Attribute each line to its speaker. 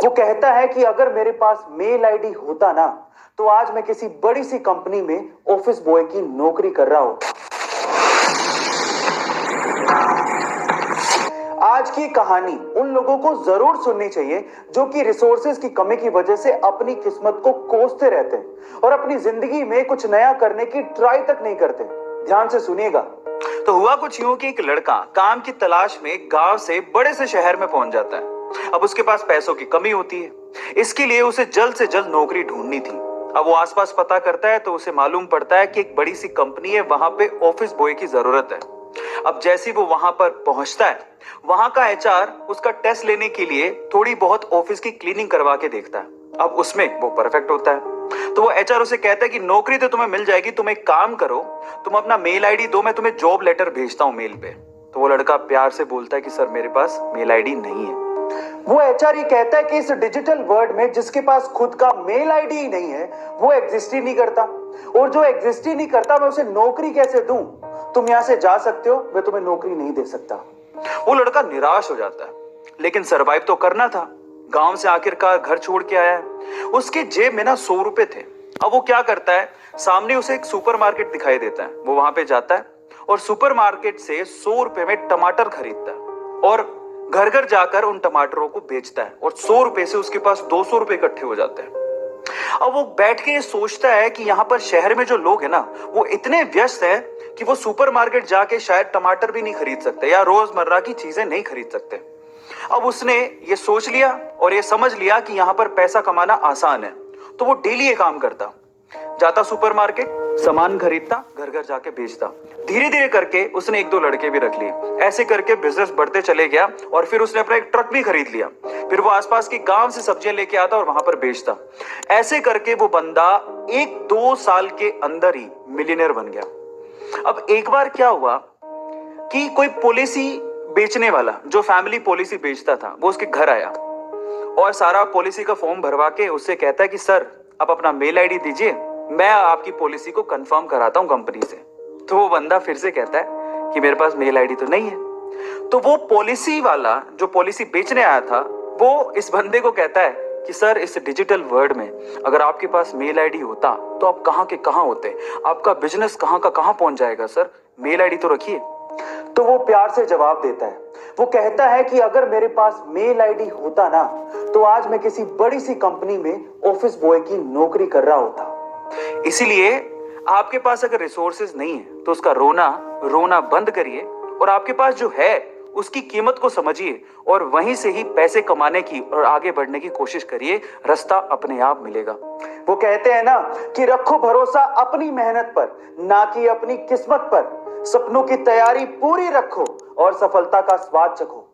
Speaker 1: वो कहता है कि अगर मेरे पास मेल आईडी होता ना, तो आज मैं किसी बड़ी सी कंपनी में ऑफिस बॉय की नौकरी कर रहा होता। आज की कहानी उन लोगों को जरूर सुननी चाहिए जो कि रिसोर्सेज की कमी की वजह से अपनी किस्मत को कोसते रहते हैं और अपनी जिंदगी में कुछ नया करने की ट्राई तक नहीं करते। ध्यान से सुनिएगा।
Speaker 2: तो हुआ कुछ यूं कि एक लड़का काम की तलाश में गांव से बड़े से शहर में पहुंच जाता है। अब उसके पास पैसों की कमी होती है, इसके लिए उसे जल्द से जल्द नौकरी ढूंढनी थी। अब वो आसपास पता करता है तो उसे मालूम पड़ता है कि एक बड़ी सी कंपनी है, वहां पे ऑफिस बॉय की जरूरत है। अब जैसे वो वहां पर पहुंचता है, वहां का एचआर उसका टेस्ट लेने के लिए थोड़ी बहुत ऑफिस की क्लीनिंग करवा के देखता है। अब उसमें वो परफेक्ट होता है, तो वो एचआर उसे कहता है कि नौकरी तो तुम्हें मिल जाएगी, तुम एक काम करो, तुम अपना मेल आईडी दो, मैं तुम्हें जॉब लेटर भेजता हूं मेल पे। तो वो लड़का प्यार से बोलता है कि सर मेरे पास मेल आईडी नहीं है।
Speaker 1: वो एचआर ये कहता है कि इस डिजिटल वर्ल्ड में जिसके पास खुद का मेल आईडी ही नहीं है, वो एग्जिस्ट ही नहीं करता, और जो एग्जिस्ट ही नहीं करता मैं उसे नौकरी कैसे दूं? तुम यहां से जा सकते हो, मैं तुम्हें नौकरी नहीं दे सकता।
Speaker 2: वो लड़का निराश हो जाता है, लेकिन सरवाइव तो करना था। गांव से आखिरकार घर छोड़ के आया है, उसके जेब में ना 100 रुपए थे। अब वो क्या करता है, सामने उसे एक सुपरमार्केट दिखाई देता है, वो वहां पे जाता है और सुपरमार्केट से 100 रुपए में टमाटर खरीदता है और घर घर जाकर उन टमाटरों को बेचता है और 100 रुपए से उसके पास 200 रुपए इकट्ठे हो जाते हैं। अब वो बैठ के सोचता है कि यहाँ पर शहर में जो लोग हैं ना, वो इतने व्यस्त हैं कि वो सुपरमार्केट जाके शायद टमाटर भी नहीं खरीद सकते या रोजमर्रा की चीजें नहीं खरीद सकते। अब उसने ये सोच लिया और ये समझ लिया कि यहाँ पर पैसा कमाना आसान है, तो वो डेली ये काम करता, जाता सुपरमार्केट, सामान खरीदता, घर घर जाके बेचता। धीरे धीरे करके उसने 1-2 लड़के भी रख लिए। ऐसे करके बिजनेस बढ़ते चले गया और फिर उसने अपना एक ट्रक भी खरीद लिया। फिर वो आसपास के गांव से सब्जियां लेके आता और वहां पर बेचता। ऐसे करके वो बंदा 1-2 साल के अंदर ही मिलियनेयर बन गया। अब एक बार क्या हुआ कि कोई पॉलिसी बेचने वाला, जो फैमिली पॉलिसी बेचता था, वो उसके घर आया और सारा पॉलिसी का फॉर्म भरवा के उससे कहता है कि सर आप अपना मेल आईडी दीजिए, मैं आपकी पॉलिसी को कंफर्म कराता हूं कंपनी से। तो वो बंदा फिर से कहता है कि मेरे पास मेल आईडी तो नहीं है। तो वो पॉलिसी वाला जो पॉलिसी बेचने आया था, वो इस बंदे को कहता है कि सर इस डिजिटल वर्ल्ड में अगर आपके पास मेल आईडी होता तो आप कहां के कहां होते, आपका बिजनेस कहां का कहां पहुंच जाएगा, सर मेल आईडी तो रखिए।
Speaker 1: तो वो प्यार से जवाब देता है, वो कहता है कि अगर मेरे पास मेल आईडी होता ना, तो आज मैं किसी बड़ी सी कंपनी में ऑफिस बॉय की नौकरी कर रहा होता।
Speaker 2: इसीलिए आपके पास अगर रिसोर्सेज नहीं है तो उसका रोना बंद करिए और आपके पास जो है उसकी कीमत को समझिए और वहीं से ही पैसे कमाने की और आगे बढ़ने की कोशिश करिए, रास्ता अपने आप मिलेगा।
Speaker 1: वो कहते हैं ना कि रखो भरोसा अपनी मेहनत पर, ना कि अपनी किस्मत पर। सपनों की तैयारी पूरी रखो और सफलता का स्वाद चखो।